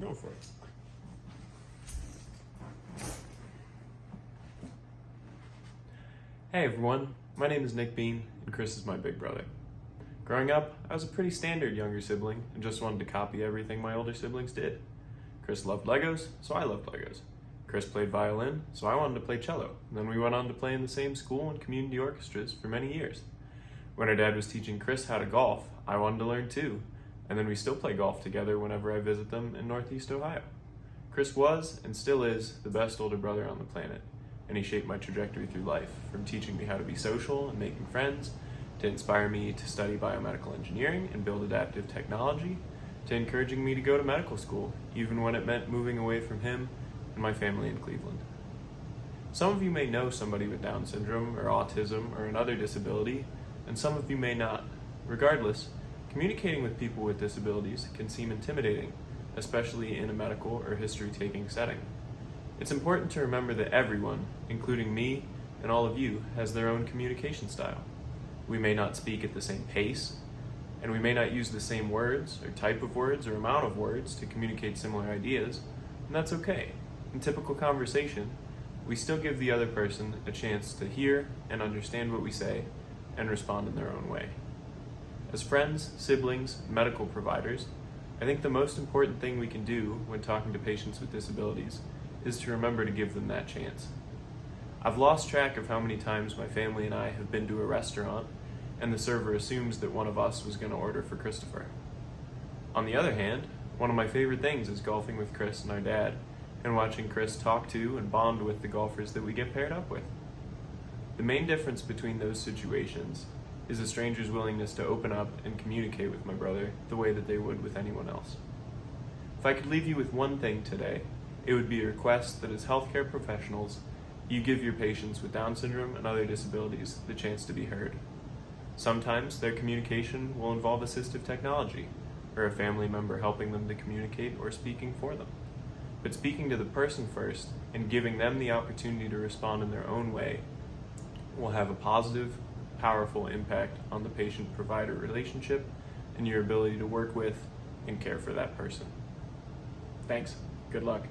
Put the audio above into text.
Go for it. Hey everyone, my name is Nick Bean, and Chris is my big brother. Growing up, I was a pretty standard younger sibling and just wanted to copy everything my older siblings did. Chris loved Legos, so I loved Legos. Chris played violin, so I wanted to play cello, and then we went on to play in the same school and community orchestras for many years. When our dad was teaching Chris how to golf, I wanted to learn too, and then we still play golf together whenever I visit them in Northeast Ohio. Chris was, and still is, the best older brother on the planet, and he shaped my trajectory through life, from teaching me how to be social and making friends, to inspire me to study biomedical engineering and build adaptive technology, to encouraging me to go to medical school, even when it meant moving away from him and my family in Cleveland. Some of you may know somebody with Down syndrome or autism or another disability, and some of you may not. Regardless, communicating with people with disabilities can seem intimidating, especially in a medical or history-taking setting. It's important to remember that everyone, including me and all of you, has their own communication style. We may not speak at the same pace, and we may not use the same words or type of words or amount of words to communicate similar ideas, and that's okay. In typical conversation, we still give the other person a chance to hear and understand what we say and respond in their own way. As friends, siblings, medical providers, I think the most important thing we can do when talking to patients with disabilities is to remember to give them that chance. I've lost track of how many times my family and I have been to a restaurant and the server assumes that one of us was going to order for Christopher. On the other hand, one of my favorite things is golfing with Chris and our dad and watching Chris talk to and bond with the golfers that we get paired up with. The main difference between those situations is a stranger's willingness to open up and communicate with my brother the way that they would with anyone else. If I could leave you with one thing today, it would be a request that as healthcare professionals, you give your patients with Down syndrome and other disabilities the chance to be heard. Sometimes their communication will involve assistive technology, or a family member helping them to communicate or speaking for them. But speaking to the person first and giving them the opportunity to respond in their own way will have a positive, powerful impact on the patient-provider relationship and your ability to work with and care for that person. Thanks. Good luck.